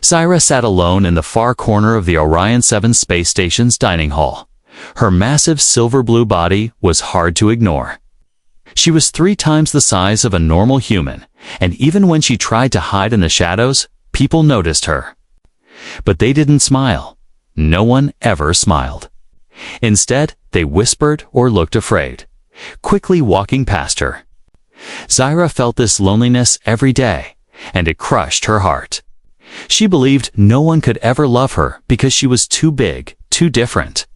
Zyra sat alone in the far corner of the Orion 7 space station's dining hall. Her massive silver-blue body was hard to ignore. She was 3 times the size of a normal human, and even when she tried to hide in the shadows, people noticed her. But they didn't smile. No one ever smiled. Instead, they whispered or looked afraid, quickly walking past her. Zyra felt this loneliness every day, and it crushed her heart. She believed no one could ever love her because she was too big, too different.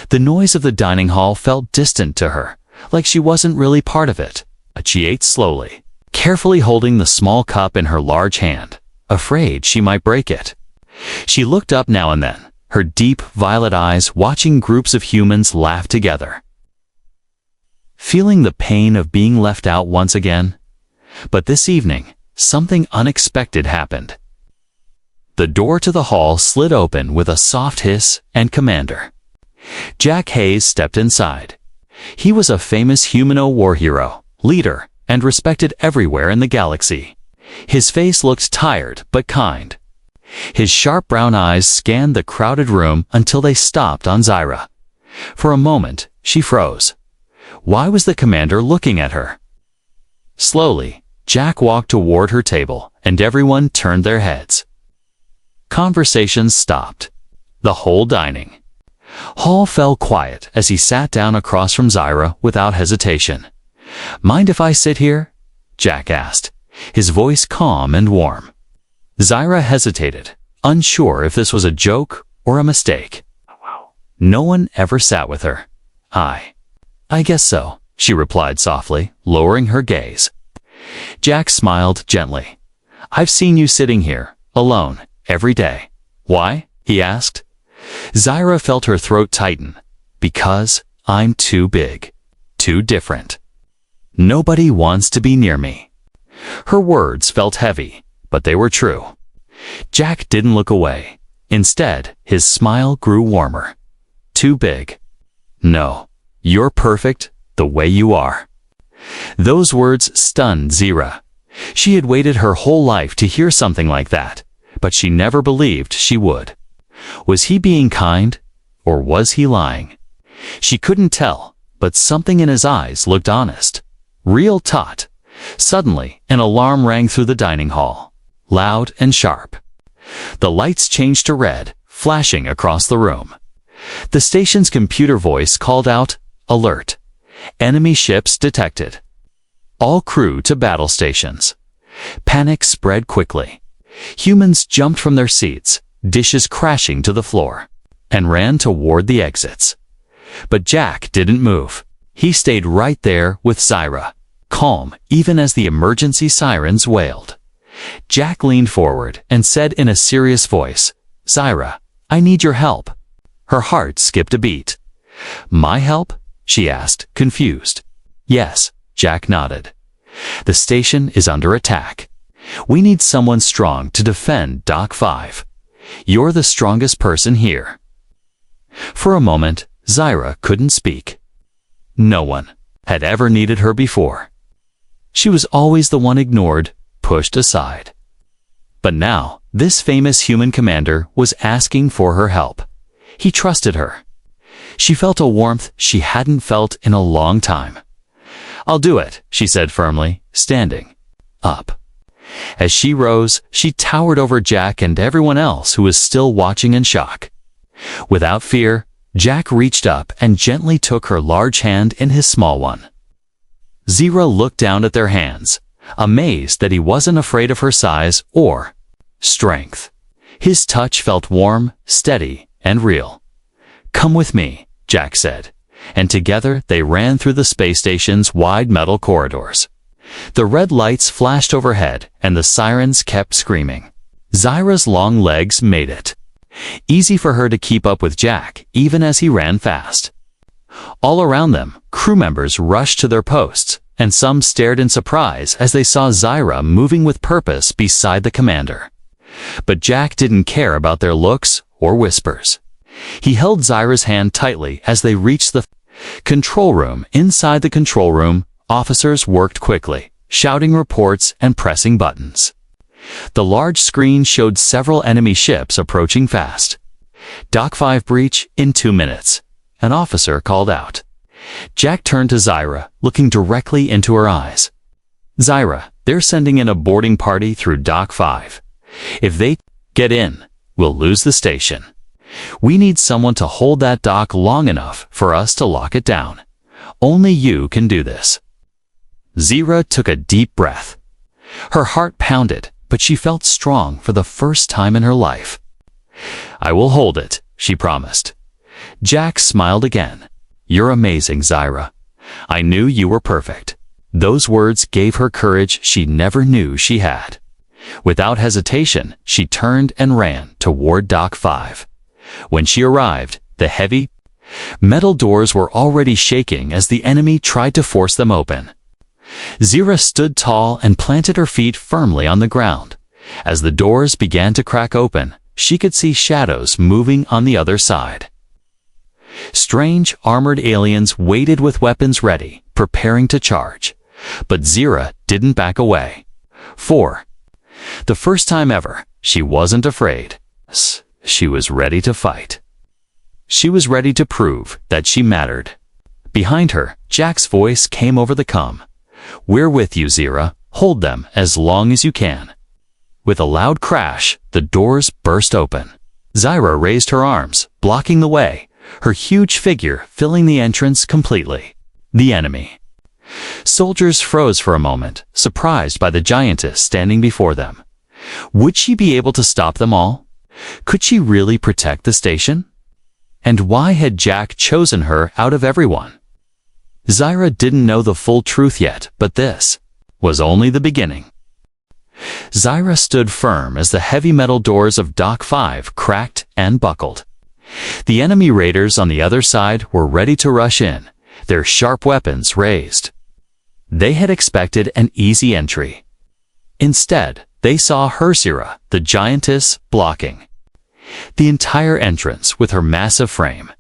The noise of the dining hall felt distant to her, like she wasn't really part of it. She ate slowly, carefully holding the small cup in her large hand, afraid she might break it. She looked up now and then, her deep violet eyes watching groups of humans laugh together. Feeling the pain of being left out once again. But this evening, something unexpected happened. The door to the hall slid open with a soft hiss, and Commander Jack Hayes stepped inside. He was a famous humano war hero, leader, and respected everywhere in the galaxy. His face looked tired but kind. His sharp brown eyes scanned the crowded room until they stopped on Zyra. For a moment, she froze. Why was the commander looking at her? Slowly, Jack walked toward her table, and everyone turned their heads. Conversations stopped. The whole dining hall fell quiet as he sat down across from Zyra without hesitation. "Mind if I sit here?" Jack asked, his voice calm and warm. Zyra hesitated, unsure if this was a joke or a mistake. No one ever sat with her. I guess so, she replied softly, lowering her gaze. Jack smiled gently. "I've seen you sitting here, alone, every day." "Why?" he asked. Zyra felt her throat tighten. "Because I'm too big, too different. Nobody wants to be near me." Her words felt heavy, but they were true. Jack didn't look away. Instead, his smile grew warmer. "Too big? No, you're perfect the way you are." Those words stunned Zyra. She had waited her whole life to hear something like that, but she never believed she would. Was he being kind, or was he lying? She couldn't tell, but something in his eyes looked honest. Real taut. Suddenly, an alarm rang through the dining hall, loud and sharp. The lights changed to red, flashing across the room. The station's computer voice called out, "Alert! Enemy ships detected. All crew to battle stations." Panic spread quickly. Humans jumped from their seats, dishes crashing to the floor, and ran toward the exits. But Jack didn't move. He stayed right there with Zyra, calm even as the emergency sirens wailed. Jack leaned forward and said in a serious voice, "Zyra, I need your help." Her heart skipped a beat. "My help?" she asked, confused. "Yes," Jack nodded. "The station is under attack. We need someone strong to defend Dock 5. You're the strongest person here." For a moment, Zyra couldn't speak. No one had ever needed her before. She was always the one ignored, pushed aside. But now, this famous human commander was asking for her help. He trusted her. She felt a warmth she hadn't felt in a long time. "I'll do it," she said firmly, standing up. As she rose, she towered over Jack and everyone else who was still watching in shock. Without fear, Jack reached up and gently took her large hand in his small one. Zyra looked down at their hands, amazed that he wasn't afraid of her size or strength. His touch felt warm, steady, and real. "Come with me," Jack said, and together they ran through the space station's wide metal corridors. The red lights flashed overhead, and the sirens kept screaming. Zyra's long legs made it easy for her to keep up with Jack, even as he ran fast. All around them, crew members rushed to their posts, and some stared in surprise as they saw Zyra moving with purpose beside the commander. But Jack didn't care about their looks or whispers. He held Zyra's hand tightly as they reached the control room. Inside the control room, officers worked quickly, shouting reports and pressing buttons. The large screen showed several enemy ships approaching fast. Dock 5 breach in 2 minutes, an officer called out. Jack turned to Zyra, looking directly into her eyes. Zyra, they're sending in a boarding party through Dock 5. If they get in, we'll lose the station. We need someone to hold that dock long enough for us to lock it down. Only you can do this. Zyra took a deep breath. Her heart pounded, but she felt strong for the first time in her life. I will hold it, she promised. Jack smiled again. You're amazing, Zyra. I knew you were perfect. Those words gave her courage she never knew she had. Without hesitation, she turned and ran toward Dock 5. When she arrived, the heavy metal doors were already shaking as the enemy tried to force them open. Zyra stood tall and planted her feet firmly on the ground. As the doors began to crack open, she could see shadows moving on the other side. Strange, armored aliens waited with weapons ready, preparing to charge. But Zyra didn't back away. For the first time ever, she wasn't afraid. She was ready to fight. She was ready to prove that she mattered. Behind her, Jack's voice came over the comm. We're with you, Zyra. Hold them as long as you can. With a loud crash, the doors burst open. Zyra raised her arms, blocking the way, her huge figure filling the entrance completely. The enemy. Soldiers froze for a moment, surprised by the giantess standing before them. Would she be able to stop them all? Could she really protect the station? And why had Jack chosen her out of everyone? Zyra didn't know the full truth yet, but this was only the beginning. Zyra stood firm as the heavy metal doors of Dock 5 cracked and buckled. The enemy raiders on the other side were ready to rush in, their sharp weapons raised. They had expected an easy entry. Instead, they saw Zyra, the giantess, blocking the entire entrance with her massive frame.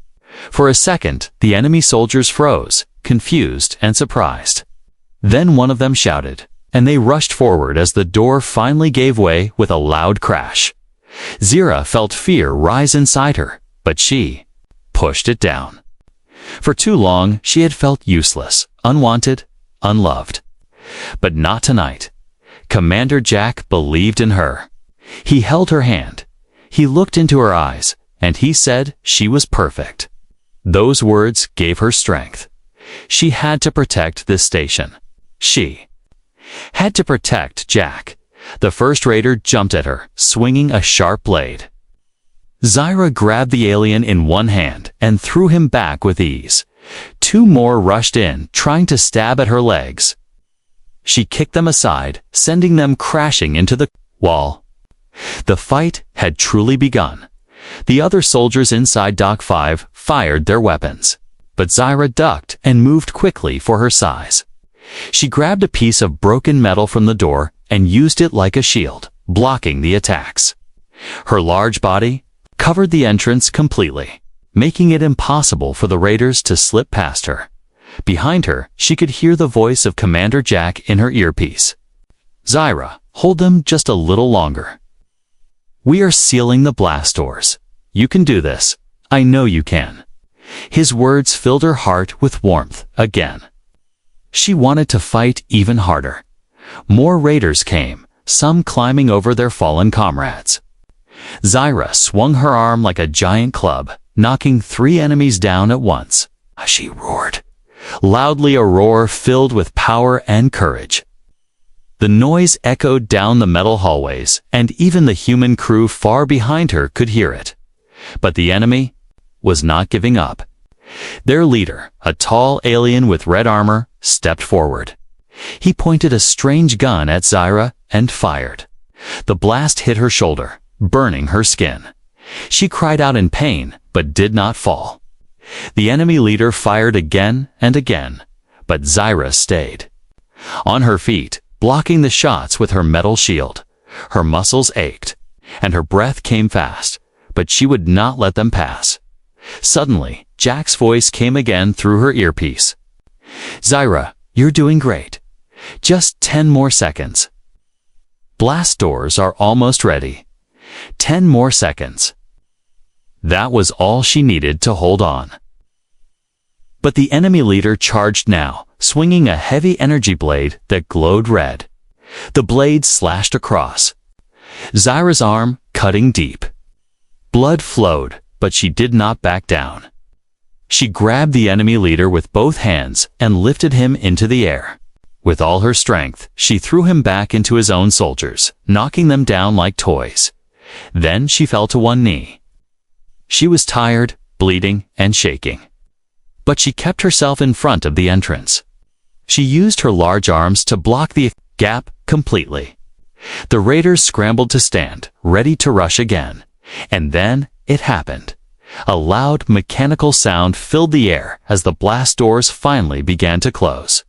For a second, the enemy soldiers froze, confused and surprised. Then one of them shouted, and they rushed forward as the door finally gave way with a loud crash. Zyra felt fear rise inside her, but she pushed it down. For too long, she had felt useless, unwanted, unloved. But not tonight. Commander Jack believed in her. He held her hand. He looked into her eyes, and he said she was perfect. Those words gave her strength. She had to protect this station. She had to protect Jack. The first raider jumped at her, swinging a sharp blade. Zyra grabbed the alien in one hand and threw him back with ease. Two more rushed in, trying to stab at her legs. She kicked them aside, sending them crashing into the wall. The fight had truly begun. The other soldiers inside Dock 5 fired their weapons, but Zyra ducked and moved quickly for her size. She grabbed a piece of broken metal from the door and used it like a shield, blocking the attacks. Her large body covered the entrance completely, making it impossible for the raiders to slip past her. Behind her, she could hear the voice of Commander Jack in her earpiece. Zyra, hold them just a little longer. We are sealing the blast doors. You can do this. I know you can. His words filled her heart with warmth again. She wanted to fight even harder. More raiders came, some climbing over their fallen comrades. Zyra swung her arm like a giant club, knocking 3 enemies down at once. She roared. Loudly, a roar filled with power and courage. The noise echoed down the metal hallways, and even the human crew far behind her could hear it. But the enemy was not giving up. Their leader, a tall alien with red armor, stepped forward. He pointed a strange gun at Zyra and fired. The blast hit her shoulder, burning her skin. She cried out in pain, but did not fall. The enemy leader fired again and again, but Zyra stayed. On her feet, blocking the shots with her metal shield, her muscles ached, and her breath came fast, but she would not let them pass. Suddenly, Jack's voice came again through her earpiece. Zyra, you're doing great. Just 10 more seconds. Blast doors are almost ready. 10 more seconds. That was all she needed to hold on. But the enemy leader charged now, swinging a heavy energy blade that glowed red. The blade slashed across Zyra's arm, cutting deep. Blood flowed, but she did not back down. She grabbed the enemy leader with both hands and lifted him into the air. With all her strength, she threw him back into his own soldiers, knocking them down like toys. Then she fell to one knee. She was tired, bleeding, and shaking. But she kept herself in front of the entrance. She used her large arms to block the gap completely. The raiders scrambled to stand, ready to rush again. And then it happened. A loud, mechanical sound filled the air as the blast doors finally began to close.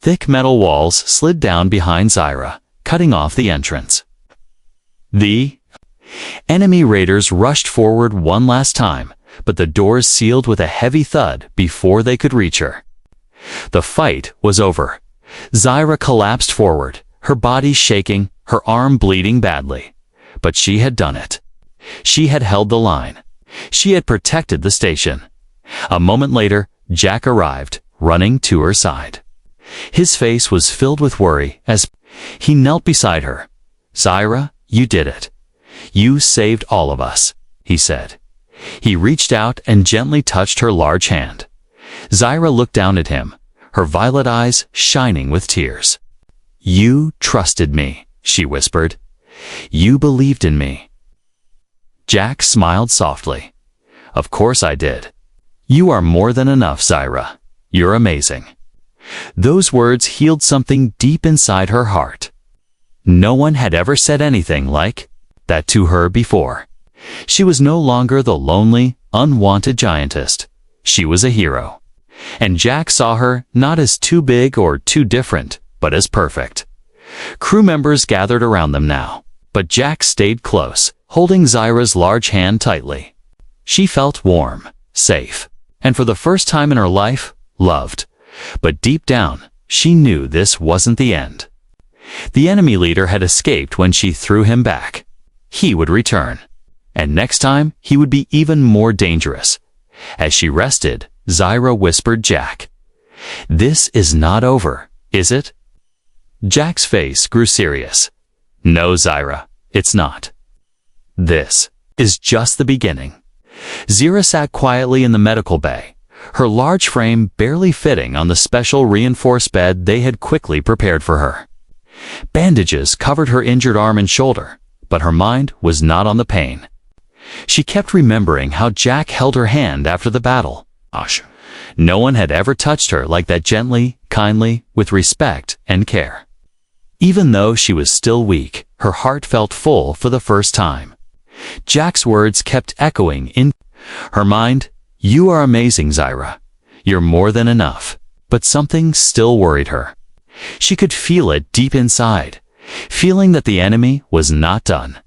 Thick metal walls slid down behind Zyra, cutting off the entrance. The enemy raiders rushed forward one last time, but the doors sealed with a heavy thud before they could reach her. The fight was over. Zyra collapsed forward, her body shaking, her arm bleeding badly. But she had done it. She had held the line. She had protected the station. A moment later, Jack arrived, running to her side. His face was filled with worry as he knelt beside her. "Zyra, you did it. You saved all of us," he said. He reached out and gently touched her large hand. Zyra looked down at him, her violet eyes shining with tears. "You trusted me," she whispered. "You believed in me." Jack smiled softly. "Of course I did. You are more than enough, Zyra. You're amazing." Those words healed something deep inside her heart. No one had ever said anything like that to her before. She was no longer the lonely, unwanted giantess. She was a hero. And Jack saw her not as too big or too different, but as perfect. Crew members gathered around them now, but Jack stayed close, holding Zyra's large hand tightly. She felt warm, safe, and for the first time in her life, loved. But deep down, she knew this wasn't the end. The enemy leader had escaped when she threw him back. He would return. And next time, he would be even more dangerous. As she rested, Zyra whispered Jack, "This is not over, is it?" Jack's face grew serious. "No, Zyra, it's not. This is just the beginning." Zyra sat quietly in the medical bay, her large frame barely fitting on the special reinforced bed they had quickly prepared for her. Bandages covered her injured arm and shoulder, but her mind was not on the pain. She kept remembering how Jack held her hand after the battle. No one had ever touched her like that, gently, kindly, with respect and care. Even though she was still weak, her heart felt full for the first time. Jack's words kept echoing in her mind. "You are amazing, Zyra. You're more than enough." But something still worried her. She could feel it deep inside, feeling that the enemy was not done.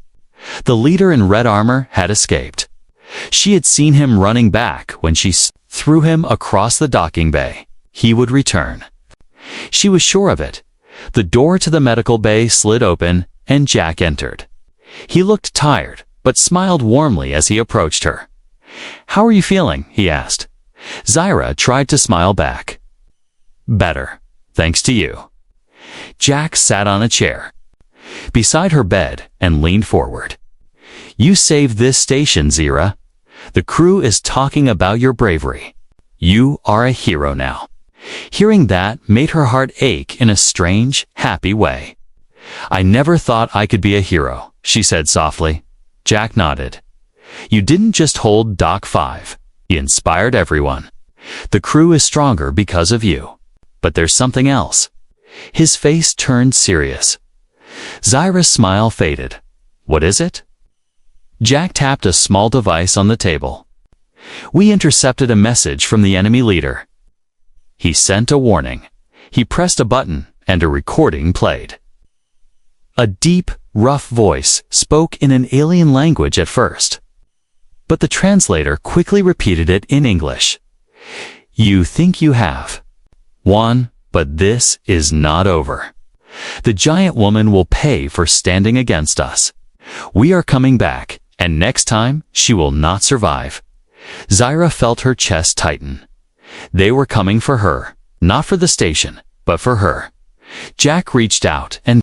The leader in red armor had escaped. She had seen him running back when she threw him across the docking bay. He would return. She was sure of it. The door to the medical bay slid open, and Jack entered. He looked tired, but smiled warmly as he approached her. "How are you feeling?" he asked. Zyra tried to smile back. "Better, thanks to you." Jack sat on a chair beside her bed and leaned forward. "You saved this station, Zyra. The crew is talking about your bravery. You are a hero now." Hearing that made her heart ache in a strange, happy way. "I never thought I could be a hero," she said softly. Jack nodded. "You didn't just hold Dock 5. You inspired everyone. The crew is stronger because of you. But there's something else." His face turned serious. Zyra's smile faded. "What is it?" Jack tapped a small device on the table. "We intercepted a message from the enemy leader." He sent a warning. He pressed a button, and a recording played. A deep, rough voice spoke in an alien language at first. But the translator quickly repeated it in English. "You think you have won, but this is not over. The giant woman will pay for standing against us. We are coming back, and next time she will not survive. Zyra felt her chest tighten. They were coming for her, not for the station, but for her. Jack reached out and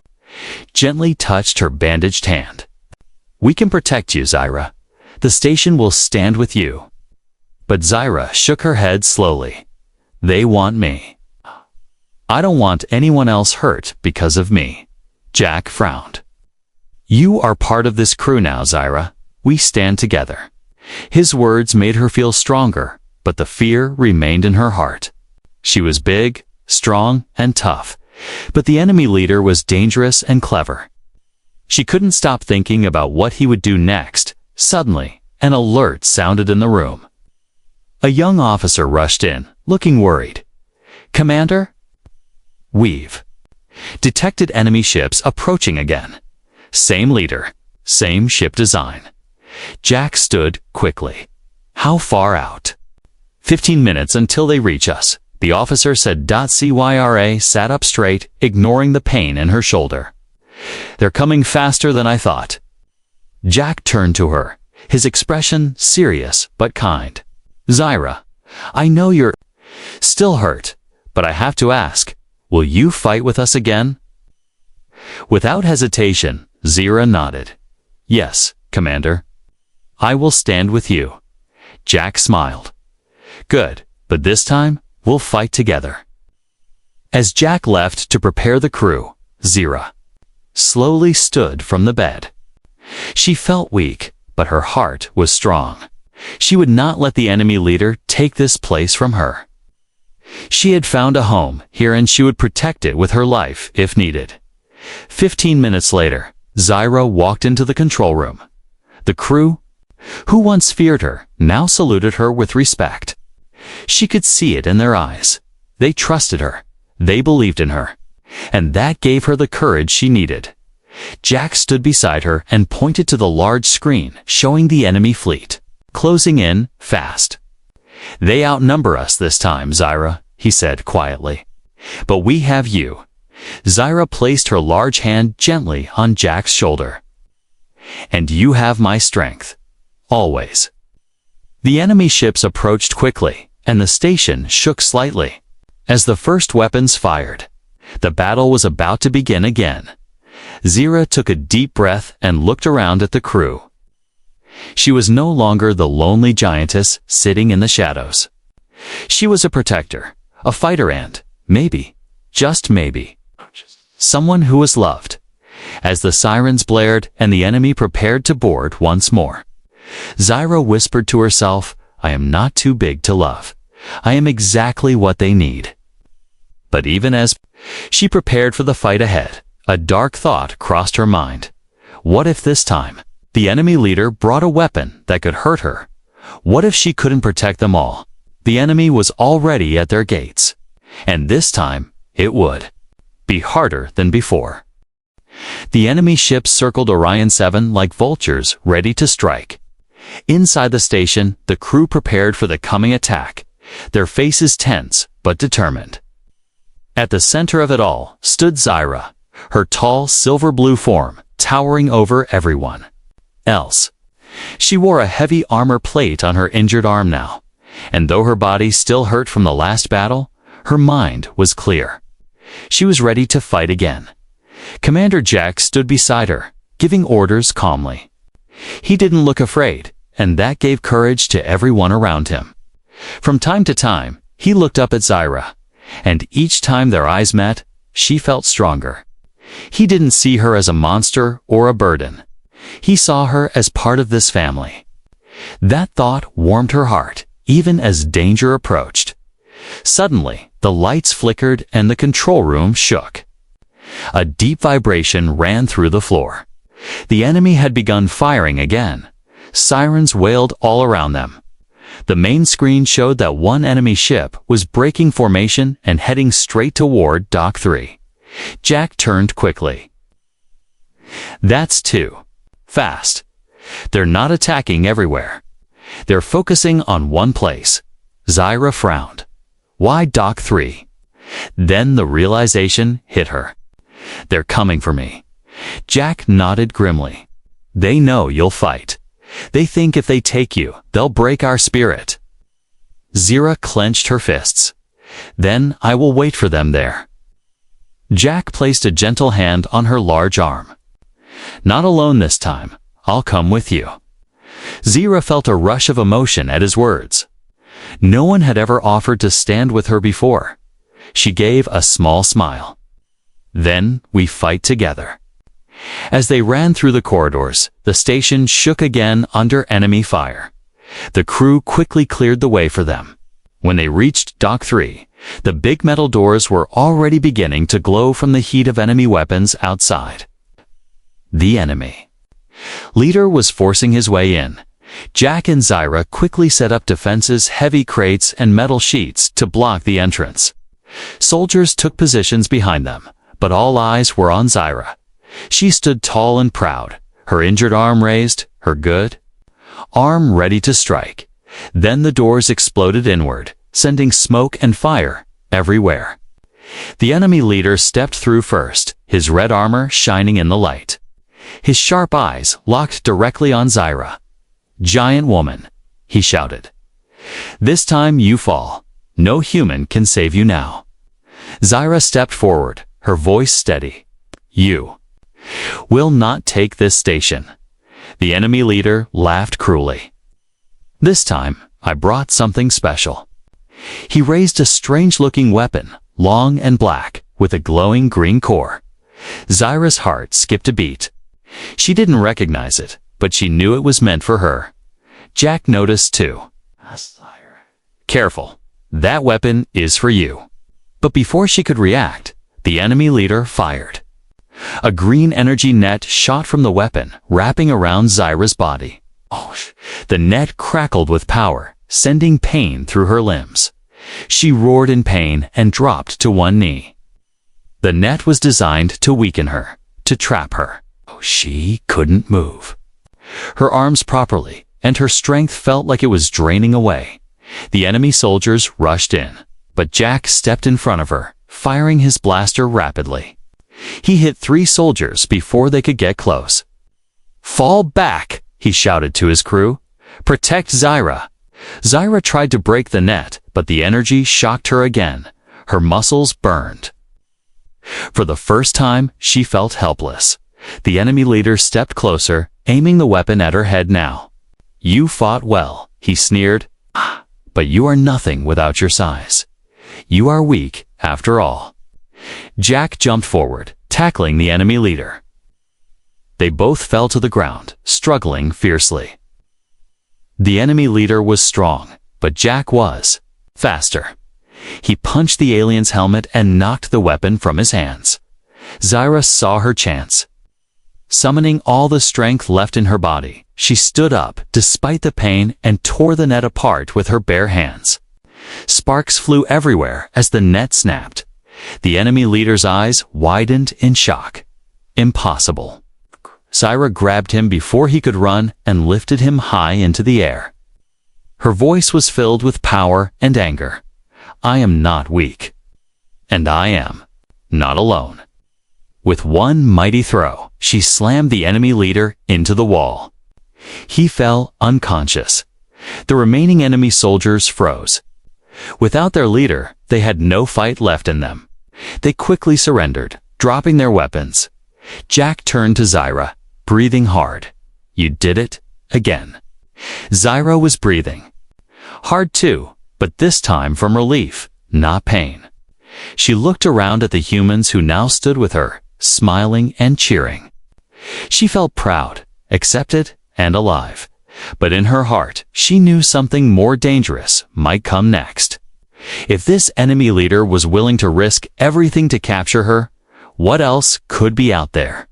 gently touched her bandaged hand. We can protect you, Zyra. The station will stand with you. But Zyra shook her head slowly. They want me. I don't want anyone else hurt because of me. Jack frowned. You are part of this crew now, Zyra. We stand together. His words made her feel stronger, but the fear remained in her heart. She was big, strong, and tough, but the enemy leader was dangerous and clever. She couldn't stop thinking about what he would do next. Suddenly, an alert sounded in the room. A young officer rushed in, looking worried. Commander? We've detected enemy ships approaching again. Same leader, same ship design. Jack stood quickly. How far out? 15 minutes until they reach us, the officer said. Cyra sat up straight, ignoring the pain in her shoulder. They're coming faster than I thought. Jack turned to her, his expression serious but kind. Zyra, I know you're still hurt, but I have to ask, will you fight with us again? Without hesitation, Zyra nodded. Yes, Commander. I will stand with you. Jack smiled. Good, but this time, we'll fight together. As Jack left to prepare the crew, Zyra slowly stood from the bed. She felt weak, but her heart was strong. She would not let the enemy leader take this place from her. She had found a home here and she would protect it with her life if needed. 15 minutes later, Zyra walked into the control room. The crew, who once feared her, now saluted her with respect. She could see it in their eyes. They trusted her. They believed in her. And that gave her the courage she needed. Jack stood beside her and pointed to the large screen showing the enemy fleet, closing in fast. They outnumber us this time, Zyra, he said quietly. But we have you. Zyra placed her large hand gently on Jack's shoulder. And you have my strength. Always. The enemy ships approached quickly, and the station shook slightly. As the first weapons fired, the battle was about to begin again. Zyra took a deep breath and looked around at the crew. She was no longer the lonely giantess sitting in the shadows. She was a protector, a fighter, and, maybe, just maybe, someone who was loved. As the sirens blared and the enemy prepared to board once more, Zyra whispered to herself, I am not too big to love. I am exactly what they need. But even as she prepared for the fight ahead, a dark thought crossed her mind. What if this time, the enemy leader brought a weapon that could hurt her? What if she couldn't protect them all? The enemy was already at their gates. And this time, it would be harder than before. The enemy ships circled Orion 7 like vultures ready to strike. Inside the station, the crew prepared for the coming attack, their faces tense but determined. At the center of it all stood Zyra, her tall silver-blue form towering over everyone else. She wore a heavy armor plate on her injured arm now, and though her body still hurt from the last battle, her mind was clear. She was ready to fight again. Commander Jack stood beside her, giving orders calmly. He didn't look afraid, and that gave courage to everyone around him. From time to time, he looked up at Zyra, and each time their eyes met, she felt stronger. He didn't see her as a monster or a burden. He saw her as part of this family. That thought warmed her heart, even as danger approached. Suddenly, the lights flickered and the control room shook. A deep vibration ran through the floor. The enemy had begun firing again. Sirens wailed all around them. The main screen showed that one enemy ship was breaking formation and heading straight toward Dock 3. Jack turned quickly. That's too fast. They're not attacking everywhere. They're focusing on one place. Zyra frowned. Why Dock 3? Then the realization hit her. They're coming for me. Jack nodded grimly. They know you'll fight. They think if they take you, they'll break our spirit. Zira clenched her fists. Then I will wait for them there. Jack placed a gentle hand on her large arm. Not alone this time. I'll come with you. Zira felt a rush of emotion at his words. No one had ever offered to stand with her before. She gave a small smile. Then we fight together. As they ran through the corridors, the station shook again under enemy fire. The crew quickly cleared the way for them. When they reached Dock 3, the big metal doors were already beginning to glow from the heat of enemy weapons outside. The enemy. Leader was forcing his way in. Jack and Zira quickly set up defenses, heavy crates, and metal sheets to block the entrance. Soldiers took positions behind them, but all eyes were on Zira. She stood tall and proud, her injured arm raised, her good arm ready to strike. Then the doors exploded inward, sending smoke and fire everywhere. The enemy leader stepped through first, his red armor shining in the light. His sharp eyes locked directly on Zira. "Giant woman," he shouted. "This time you fall. No human can save you now." Zira stepped forward, her voice steady. "You will not take this station." The enemy leader laughed cruelly. "This time, I brought something special." He raised a strange-looking weapon, long and black, with a glowing green core. Zira's heart skipped a beat. She didn't recognize it, but she knew it was meant for her. Jack noticed too. "Careful, that weapon is for you." But before she could react, the enemy leader fired. A green energy net shot from the weapon, wrapping around Zira's body. The net crackled with power, sending pain through her limbs. She roared in pain and dropped to one knee. The net was designed to weaken her, to trap her. She couldn't move her arms properly, and her strength felt like it was draining away. The enemy soldiers rushed in, but Jack stepped in front of her, firing his blaster rapidly. He hit 3 soldiers before they could get close. "Fall back," he shouted to his crew. "Protect Zira." Zira tried to break the net, but the energy shocked her again. Her muscles burned. For the first time, she felt helpless. The enemy leader stepped closer, aiming the weapon at her head now. "You fought well," he sneered. "But you are nothing without your size. You are weak, after all." Jack jumped forward, tackling the enemy leader. They both fell to the ground, struggling fiercely. The enemy leader was strong, but Jack was faster. He punched the alien's helmet and knocked the weapon from his hands. Zira saw her chance. Summoning all the strength left in her body, she stood up despite the pain and tore the net apart with her bare hands. Sparks flew everywhere as the net snapped. The enemy leader's eyes widened in shock. Impossible. Zira grabbed him before he could run and lifted him high into the air. Her voice was filled with power and anger. "I am not weak. And I am not alone." With one mighty throw, she slammed the enemy leader into the wall. He fell unconscious. The remaining enemy soldiers froze. Without their leader, they had no fight left in them. They quickly surrendered, dropping their weapons. Jack turned to Zira, breathing hard. "You did it again." Zira was breathing hard too, but this time from relief, not pain. She looked around at the humans who now stood with her, smiling and cheering. She felt proud, accepted, and alive. But in her heart, she knew something more dangerous might come next. If this enemy leader was willing to risk everything to capture her, what else could be out there?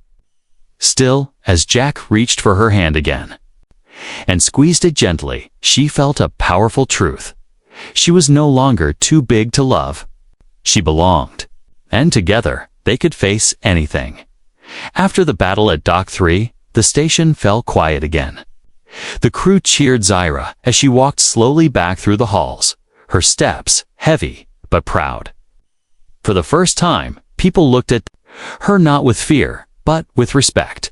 Still, as Jack reached for her hand again and squeezed it gently, she felt a powerful truth. She was no longer too big to love. She belonged, and together they could face anything. After the battle at Dock 3, the station fell quiet again. The crew cheered Zira as she walked slowly back through the halls, her steps heavy but proud. For the first time, people looked at Her not with fear, but with respect.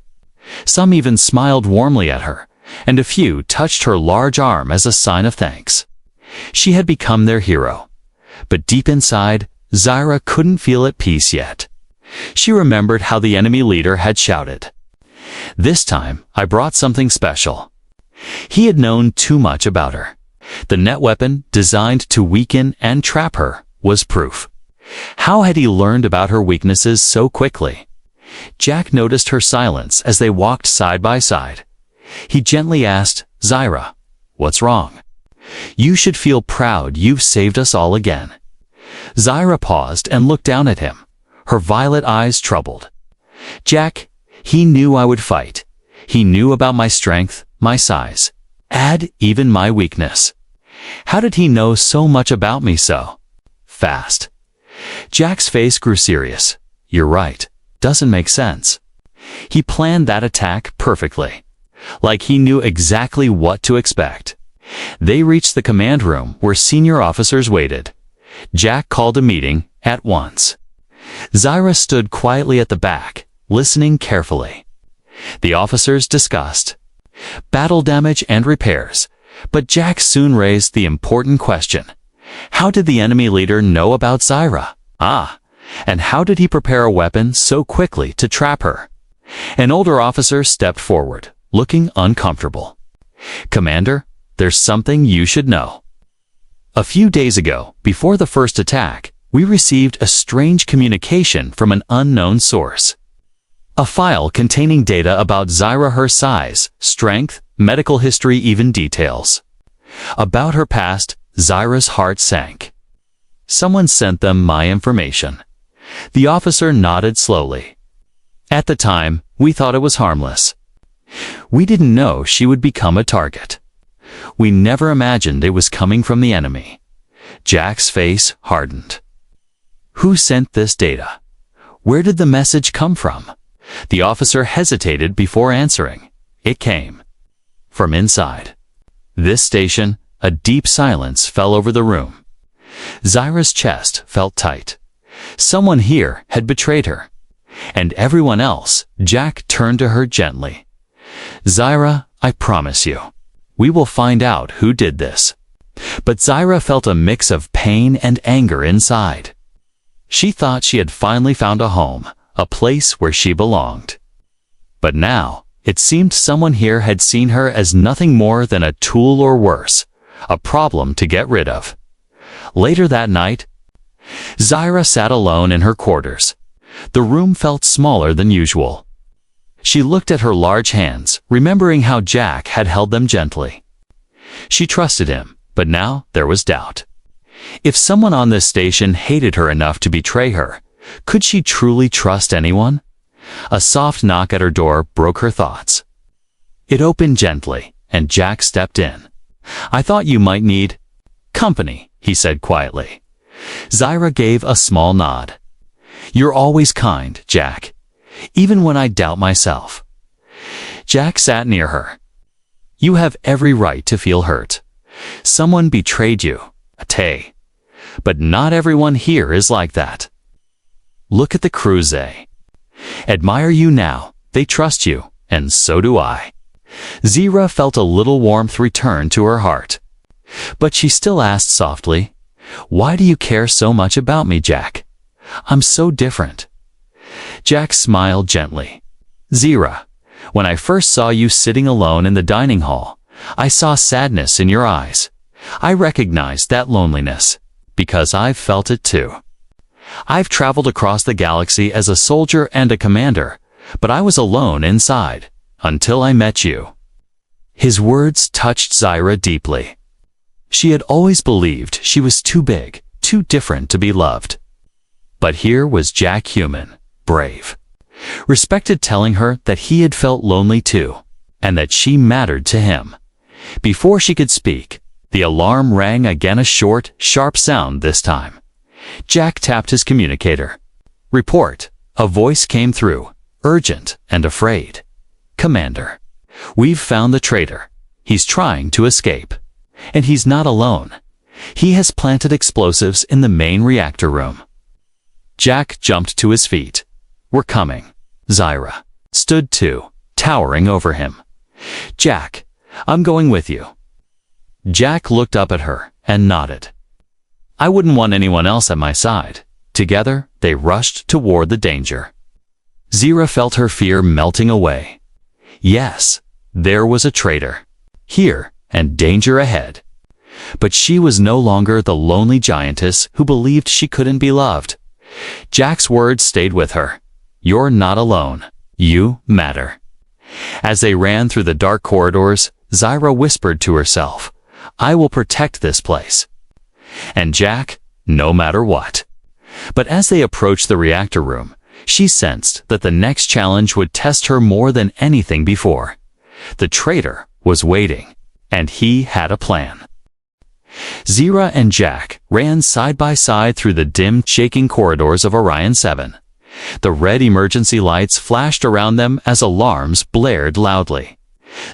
Some even smiled warmly at her, and a few touched her large arm as a sign of thanks. She had become their hero. But deep inside, Zyra couldn't feel at peace yet. She remembered how the enemy leader had shouted, "This time, I brought something special." He had known too much about her. The net weapon, designed to weaken and trap her, was proof. How had he learned about her weaknesses so quickly? Jack noticed her silence as they walked side by side. He gently asked, "Zyra, what's wrong? You should feel proud you've saved us all again." Zyra paused and looked down at him, her violet eyes troubled. "Jack, he knew I would fight. He knew about my strength, my size, and even my weakness. How did he know so much about me so fast?" Jack's face grew serious. "You're right. Doesn't make sense." He planned that attack perfectly, like he knew exactly what to expect. They reached the command room where senior officers waited. Jack called a meeting at once. Zyra stood quietly at the back, listening carefully. The officers discussed battle damage and repairs, but Jack soon raised the important question. How did the enemy leader know about Zyra? And how did he prepare a weapon so quickly to trap her? An older officer stepped forward, looking uncomfortable. "Commander, there's something you should know. A few days ago, before the first attack, we received a strange communication from an unknown source. A file containing data about Zyra, her size, strength, medical history, even details. About her past, Zyra's heart sank. Someone sent them my information." The officer nodded slowly. "At the time, we thought it was harmless. We didn't know she would become a target. We never imagined it was coming from the enemy." Jack's face hardened. "Who sent this data? Where did the message come from?" The officer hesitated before answering. "It came from inside this station." A deep silence fell over the room. Zyra's chest felt tight. Someone here had betrayed her. And everyone else. Jack turned to her gently. "Zyra, I promise you, we will find out who did this." But Zyra felt a mix of pain and anger inside. She thought she had finally found a home, a place where she belonged. But now, it seemed someone here had seen her as nothing more than a tool, or worse, a problem to get rid of. Later that night, Zyra sat alone in her quarters. The room felt smaller than usual. She looked at her large hands, remembering how Jack had held them gently. She trusted him, but now there was doubt. If someone on this station hated her enough to betray her, could she truly trust anyone? A soft knock at her door broke her thoughts. It opened gently, and Jack stepped in. "I thought you might need company," he said quietly. Zyra gave a small nod. "You're always kind, Jack, even when I doubt myself." Jack sat near her. "You have every right to feel hurt. Someone betrayed you, Tay. But not everyone here is like that. Look at the crew, they admire you now, they trust you, and so do I." Zyra felt a little warmth return to her heart. But she still asked softly, "Why do you care so much about me, Jack? I'm so different." Jack smiled gently. "Zyra, when I first saw you sitting alone in the dining hall, I saw sadness in your eyes. I recognized that loneliness, because I've felt it too. I've traveled across the galaxy as a soldier and a commander, but I was alone inside, until I met you." His words touched Zyra deeply. She had always believed she was too big, too different to be loved. But here was Jack, human, brave, respected, telling her that he had felt lonely too, and that she mattered to him. Before she could speak, the alarm rang again, a short, sharp sound this time. Jack tapped his communicator. "Report." A voice came through, urgent and afraid. "Commander, we've found the traitor. He's trying to escape. And he's not alone. He has planted explosives in the main reactor room." Jack jumped to his feet. "We're coming." Zyra stood too, towering over him. "Jack, I'm going with you." Jack looked up at her and nodded. "I wouldn't want anyone else at my side." Together, they rushed toward the danger. Zyra felt her fear melting away. Yes, there was a traitor here and danger ahead. But she was no longer the lonely giantess who believed she couldn't be loved. Jack's words stayed with her. "You're not alone. You matter." As they ran through the dark corridors, Zyra whispered to herself, "I will protect this place." And Jack, no matter what. But as they approached the reactor room, she sensed that the next challenge would test her more than anything before. The traitor was waiting, and he had a plan. Zyra and Jack ran side by side through the dim, shaking corridors of Orion 7. The red emergency lights flashed around them as alarms blared loudly.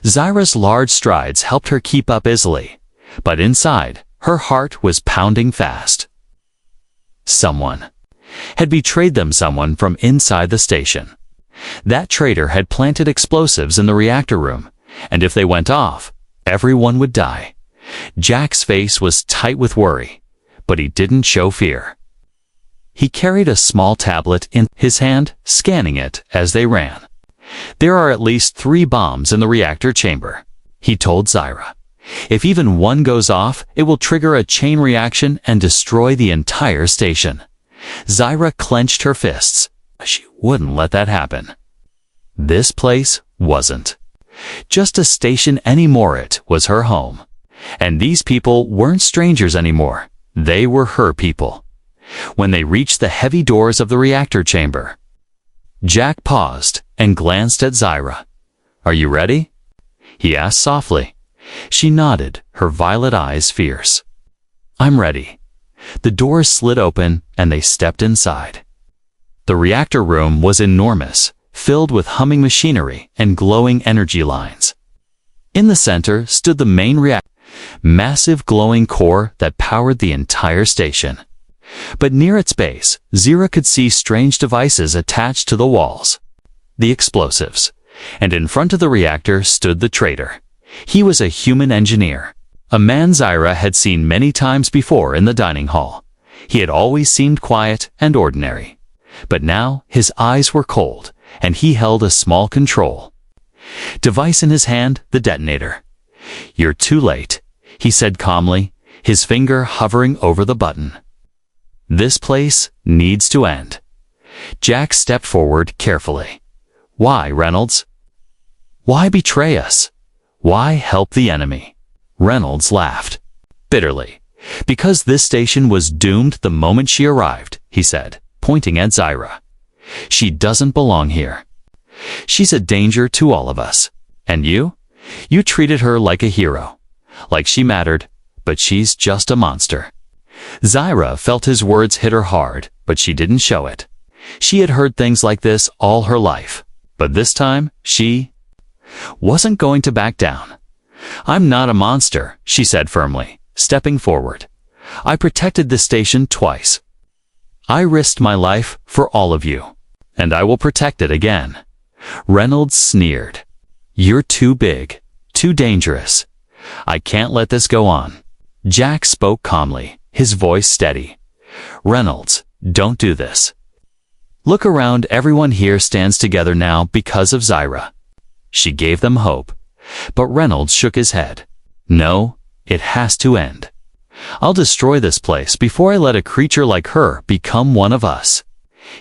Zyra's large strides helped her keep up easily, but inside, her heart was pounding fast. Someone had betrayed them, someone from inside the station. That traitor had planted explosives in the reactor room, and if they went off, everyone would die. Jack's face was tight with worry, but he didn't show fear. He carried a small tablet in his hand, scanning it as they ran. "There are at least 3 bombs in the reactor chamber," he told Zyra. "If even one goes off, it will trigger a chain reaction and destroy the entire station." Zyra clenched her fists. She wouldn't let that happen. This place wasn't just a station anymore. It was her home. And these people weren't strangers anymore. They were her people. When they reached the heavy doors of the reactor chamber, Jack paused and glanced at Zyra. "Are you ready?" he asked softly. She nodded, her violet eyes fierce. "I'm ready." The doors slid open and they stepped inside. The reactor room was enormous, filled with humming machinery and glowing energy lines. In the center stood the main reactor, massive glowing core that powered the entire station. But near its base, Zyra could see strange devices attached to the walls. The explosives. And in front of the reactor stood the traitor. He was a human engineer, a man Zyra had seen many times before in the dining hall. He had always seemed quiet and ordinary. But now his eyes were cold, and he held a small control device in his hand, the detonator. "You're too late," he said calmly, his finger hovering over the button. "This place needs to end." Jack stepped forward carefully. "Why, Reynolds? Why betray us? Why help the enemy?" Reynolds laughed bitterly. "Because this station was doomed the moment she arrived," he said, pointing at Zyra. "She doesn't belong here. She's a danger to all of us. And you? You treated her like a hero, like she mattered, but she's just a monster." Zyra felt his words hit her hard, but she didn't show it. She had heard things like this all her life, but this time she wasn't going to back down. "I'm not a monster," she said firmly, stepping forward. "I protected this station twice. I risked my life for all of you, and I will protect it again." Reynolds sneered. "You're too big, too dangerous. I can't let this go on." Jack spoke calmly, his voice steady. "Reynolds, don't do this. Look around, everyone here stands together now because of Zyra." She gave them hope, but Reynolds shook his head. "No, it has to end. I'll destroy this place before I let a creature like her become one of us."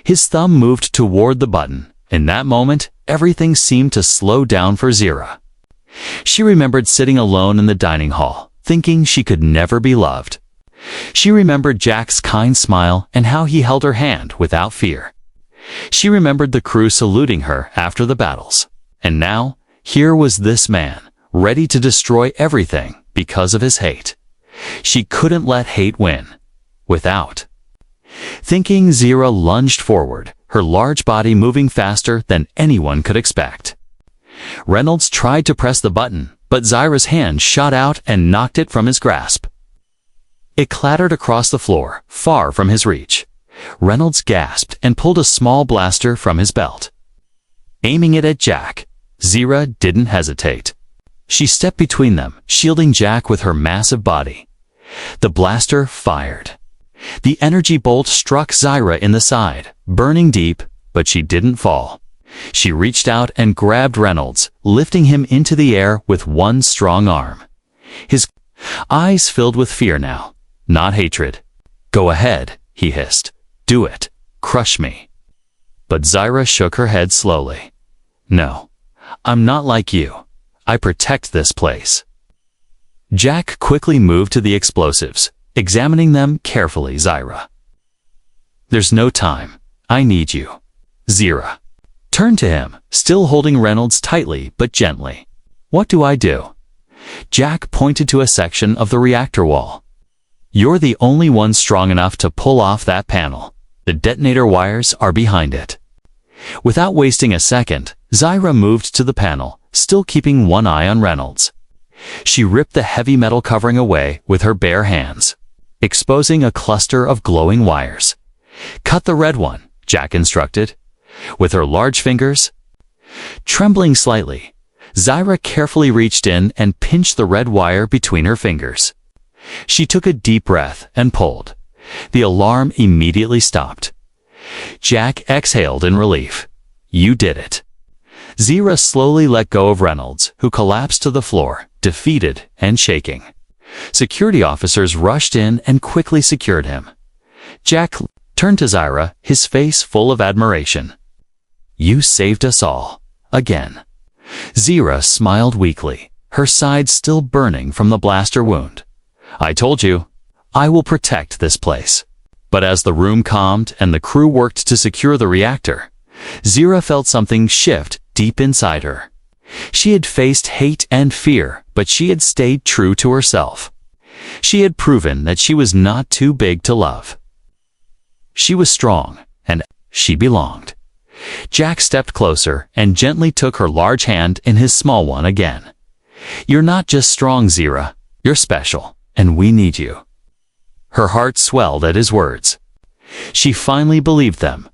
His thumb moved toward the button. In that moment, everything seemed to slow down for Zyra. She remembered sitting alone in the dining hall, thinking she could never be loved. She remembered Jack's kind smile and how he held her hand without fear. She remembered the crew saluting her after the battles. And now, here was this man, ready to destroy everything because of his hate. She couldn't let hate win. Without thinking, Zyra lunged forward, her large body moving faster than anyone could expect. Reynolds tried to press the button, but Zyra's hand shot out and knocked it from his grasp. It clattered across the floor, far from his reach. Reynolds gasped and pulled a small blaster from his belt. Aiming it at Jack, Zira didn't hesitate. She stepped between them, shielding Jack with her massive body. The blaster fired. The energy bolt struck Zira in the side, burning deep, but she didn't fall. She reached out and grabbed Reynolds, lifting him into the air with one strong arm. His eyes filled with fear now, not hatred. "Go ahead," he hissed. "Do it. Crush me." But Zira shook her head slowly. "No, I'm not like you. I protect this place." Jack quickly moved to the explosives, examining them carefully. "Zira, there's no time. I need you." Zira turned to him, still holding Reynolds tightly but gently. "What do I do?" Jack pointed to a section of the reactor wall. "You're the only one strong enough to pull off that panel. The detonator wires are behind it." Without wasting a second, Zira moved to the panel, still keeping one eye on Reynolds. She ripped the heavy metal covering away with her bare hands, exposing a cluster of glowing wires. "Cut the red one," Jack instructed. With her large fingers trembling slightly, Zira carefully reached in and pinched the red wire between her fingers. She took a deep breath and pulled. The alarm immediately stopped. Jack exhaled in relief. "You did it." Zira slowly let go of Reynolds, who collapsed to the floor, defeated and shaking. Security officers rushed in and quickly secured him. Jack turned to Zira, his face full of admiration. "You saved us all. Again." Zira smiled weakly, her side still burning from the blaster wound. "I told you, I will protect this place." But as the room calmed and the crew worked to secure the reactor, Zira felt something shift deep inside her. She had faced hate and fear, but she had stayed true to herself. She had proven that she was not too big to love. She was strong, and she belonged. Jack stepped closer and gently took her large hand in his small one again. "You're not just strong, Zira. You're special, and we need you." Her heart swelled at his words. She finally believed them.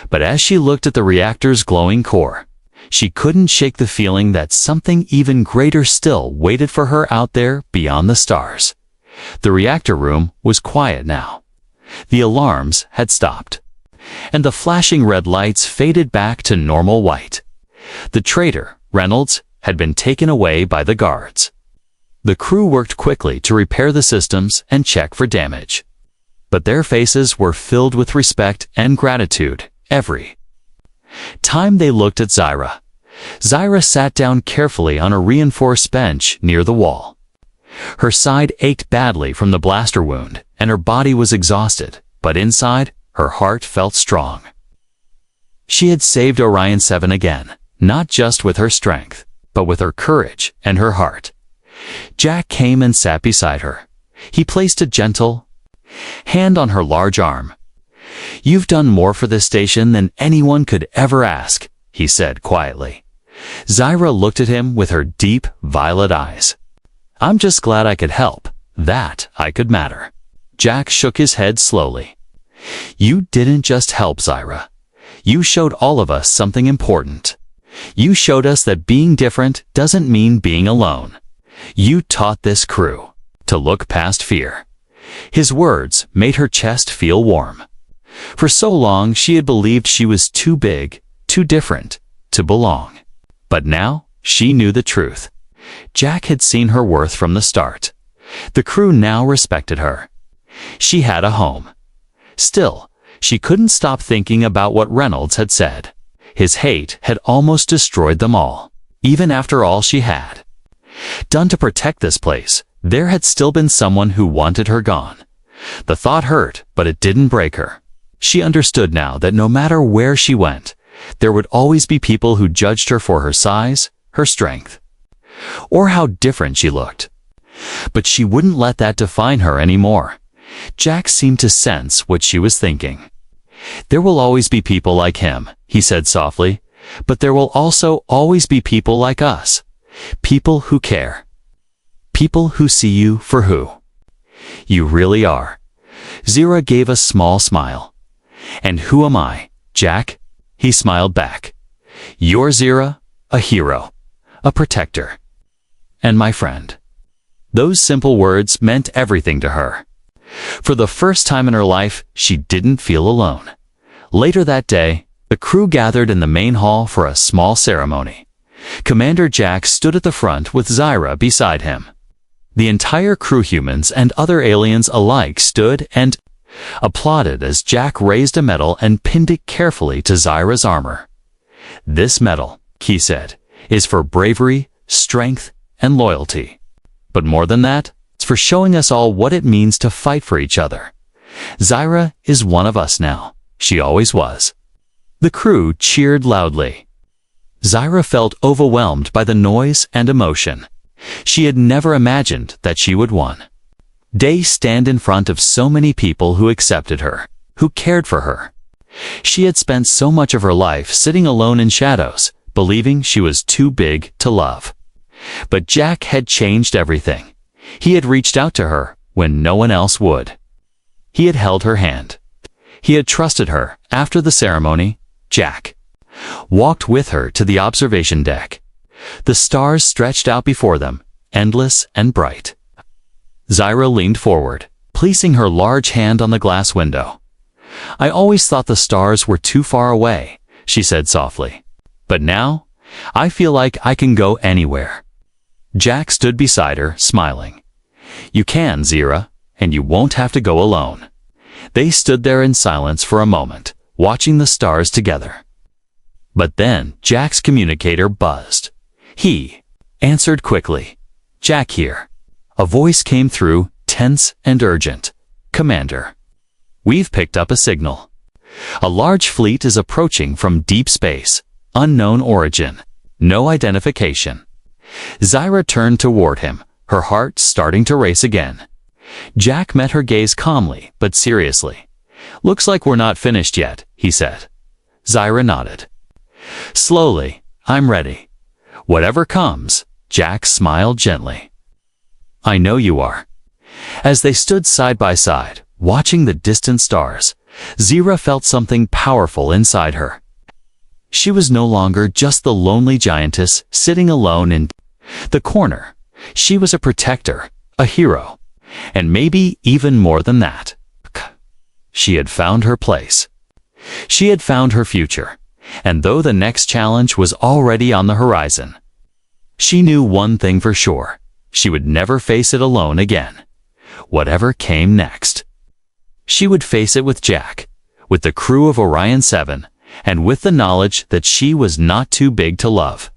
But as she looked at the reactor's glowing core, she couldn't shake the feeling that something even greater still waited for her out there beyond the stars. The reactor room was quiet now. The alarms had stopped, and the flashing red lights faded back to normal white. The traitor, Reynolds, had been taken away by the guards. The crew worked quickly to repair the systems and check for damage. But their faces were filled with respect and gratitude every time they looked at Zira. Zira sat down carefully on a reinforced bench near the wall. Her side ached badly from the blaster wound, and her body was exhausted, but inside, her heart felt strong. She had saved Orion 7 again, not just with her strength, but with her courage and her heart. Jack came and sat beside her. He placed a gentle hand on her large arm. "You've done more for this station than anyone could ever ask," he said quietly. Zira looked at him with her deep, violet eyes. "I'm just glad I could help, that I could matter." Jack shook his head slowly. "You didn't just help, Zira. You showed all of us something important. You showed us that being different doesn't mean being alone. You taught this crew to look past fear." His words made her chest feel warm. For so long she had believed she was too big, too different, to belong. But now she knew the truth. Jack had seen her worth from the start. The crew now respected her. She had a home. Still, she couldn't stop thinking about what Reynolds had said. His hate had almost destroyed them all, even after all she had done to protect this place. There had still been someone who wanted her gone. The thought hurt, but it didn't break her. She understood now that no matter where she went, there would always be people who judged her for her size, her strength, or how different she looked. But she wouldn't let that define her anymore. Jack seemed to sense what she was thinking. "There will always be people like him," he said softly, "but there will also always be people like us. People who care. People who see you for who you really are." Zira gave a small smile. "And who am I, Jack?" He smiled back. "You're Zira, a hero, a protector, and my friend." Those simple words meant everything to her. For the first time in her life, she didn't feel alone. Later that day, the crew gathered in the main hall for a small ceremony. Commander Jack stood at the front with Zira beside him. The entire crew, humans and other aliens alike, stood and applauded as Jack raised a medal and pinned it carefully to Zira's armor. "This medal," he said, "is for bravery, strength, and loyalty. But more than that, it's for showing us all what it means to fight for each other. Zira is one of us now. She always was." The crew cheered loudly. Zira felt overwhelmed by the noise and emotion. She had never imagined that she would win. Stand in front of so many people who accepted her, who cared for her. She had spent so much of her life sitting alone in shadows, believing she was too big to love. But Jack had changed everything. He had reached out to her when no one else would. He had held her hand. He had trusted her. After the ceremony, Jack walked with her to the observation deck. The stars stretched out before them, endless and bright. Zira leaned forward, placing her large hand on the glass window. "I always thought the stars were too far away," she said softly. "But now, I feel like I can go anywhere." Jack stood beside her, smiling. "You can, Zira, and you won't have to go alone." They stood there in silence for a moment, watching the stars together. But then Jack's communicator buzzed. He answered quickly. "Jack here." A voice came through, tense and urgent. "Commander, we've picked up a signal. A large fleet is approaching from deep space. Unknown origin. No identification." Zira turned toward him, her heart starting to race again. Jack met her gaze calmly but seriously. "Looks like we're not finished yet," he said. Zira nodded. "Slowly, I'm ready. Whatever comes," Jack smiled gently. "I know you are." As they stood side by side, watching the distant stars, Zira felt something powerful inside her. She was no longer just the lonely giantess sitting alone in the corner. She was a protector, a hero, and maybe even more than that. She had found her place. She had found her future, and though the next challenge was already on the horizon, she knew one thing for sure. She would never face it alone again. Whatever came next, she would face it with Jack, with the crew of Orion 7, and with the knowledge that she was not too big to love.